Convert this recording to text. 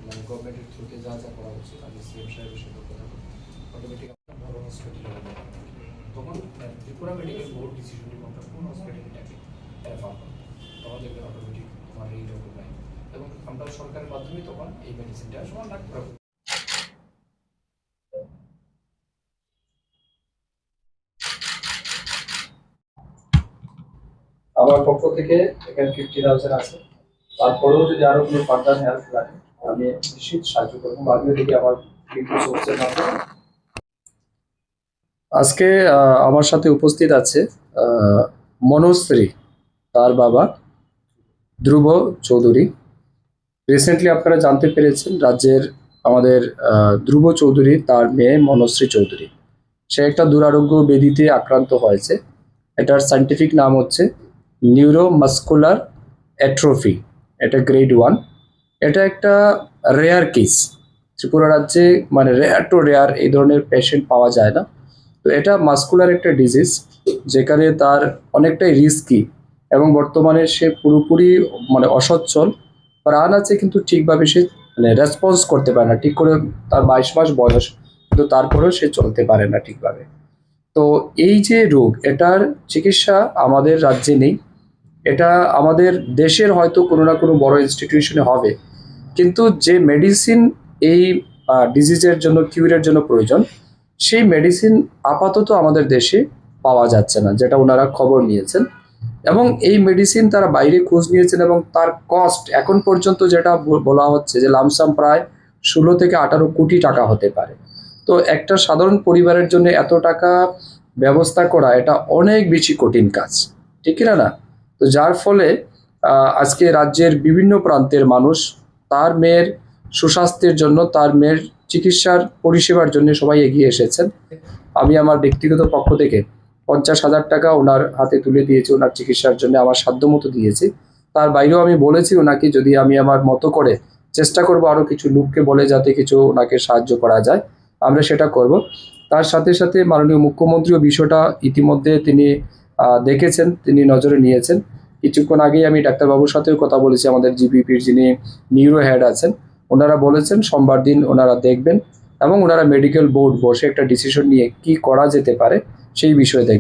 মানে গভর্নমেন্টের থ্রুতে যা যা করা উচিত আমি সিএম সাহেবের সাথে কথা বলি, অটোমেটিক বড় হসপিটাল হবে তখন ত্রিপুরা মেডিকেল বোর্ড ডিসিশন নিব আমরা কোন হসপিটালটাকে পাবো, তখন দেখবেন অটোমেটিক আমার এই রকম নাই এবং আমরা সরকারের মাধ্যমে তখন এই মেডিসিনটা সমান ডাক্তার। আমার পক্ষ থেকে এখানে 50,000 আছে, তারপরেও যদি আরো কোনো ফার্দার হেল্প লাগে আমি নিশ্চিত সাহায্য করবো। আমিও দেখি আমার বিভিন্ন সোর্সের মাধ্যমে। আজকে আমার সাথে উপস্থিত আছে মনোশ্রী, তার বাবা ধ্রুব চৌধুরী। রিসেন্টলি আপনারা জানতে পেরেছেন রাজ্যের আমাদের ধ্রুব চৌধুরী তার মেয়ে মনোশ্রী চৌধুরী সে একটা দুরারোগ্য ব্যাধিতে আক্রান্ত হয়েছে। এটার সায়েন্টিফিক নাম হচ্ছে নিউরোমাস্কুলার অ্যাট্রোফি। এটা গ্রেড 1। এটা একটা রেয়ার কেস। ত্রিপুরা রাজ্যে মানে রেয়ার টু রেয়ার এই ধরনের পেশেন্ট পাওয়া যায় না। তো এটা মাস্কুলার একটা ডিজিজ, যেখানে তার অনেকটাই রিস্কি এবং বর্তমানে সে পুরোপুরি মানে অসচ্ছল। প্রাণ আছে কিন্তু ঠিকভাবে সে মানে রেসপন্স করতে পারে না ঠিক করে। তার 22 মাস বয়স, কিন্তু তারপরেও সে চলতে পারে না ঠিকভাবে। তো এই যে রোগ, এটার চিকিৎসা আমাদের রাজ্যে নেই। এটা আমাদের দেশের হয়তো কোনো না কোনো বড় ইনস্টিটিউশনে হবে, কিন্তু যে মেডিসিন এই ডিজিজের জন্য কিউরের জন্য প্রয়োজন, সেই মেডিসিন আপাতত আমাদের দেশে পাওয়া যাচ্ছে না, যেটা ওনারা খবর নিয়েছেন। এবং এই মেডিসিন তারা বাইরে খোঁজ নিয়েছেন এবং তার কস্ট এখন পর্যন্ত যেটা বলা হচ্ছে যে লামসাম প্রায় 16 থেকে 18 কোটি টাকা হতে পারে। তো একটা সাধারণ পরিবারের জন্য এত টাকা ব্যবস্থা করা এটা অনেক বেশি কঠিন কাজ, ঠিক কিনা না? তো যার ফলে আজকে রাজ্যের বিভিন্ন প্রান্তের মানুষ তার মেয়ের সুস্বাস্থ্যের জন্য, তার মেয়ের চিকিৎসার পরিষেবার জন্য সবাই এগিয়ে এসেছেন। আমি আমার ব্যক্তিগত পক্ষ থেকে 50,000 টাকা ওনার হাতে তুলে দিয়েছি, ওনার চিকিৎসার জন্য আমার সাধ্যমতো দিয়েছি। তার বাইরেও আমি বলেছি ওনাকে যদি আমি আমার মতো করে চেষ্টা করব আরও কিছু লোককে বলে যাতে কিছু ওনাকে সাহায্য করা যায়, আমরা সেটা করব। তার সাথে সাথে মাননীয় মুখ্যমন্ত্রীও বিষয়টা ইতিমধ্যে তিনি দেখেছেন, তিনি নজরে নিয়েছেন। কিছুক্ষণ আগেই আমি ডাক্তারবাবুর সাথেও কথা বলেছি, আমাদের জিবিপির যিনি নিউরো হেড আছেন, ওনারা বলেছেন সোমবার দিন ওনারা দেখবেন এবং ওনারা মেডিকেল বোর্ড বসে একটা ডিসিশন নিয়ে কি করা যেতে পারে সেই বিষয়ে দেখবেন।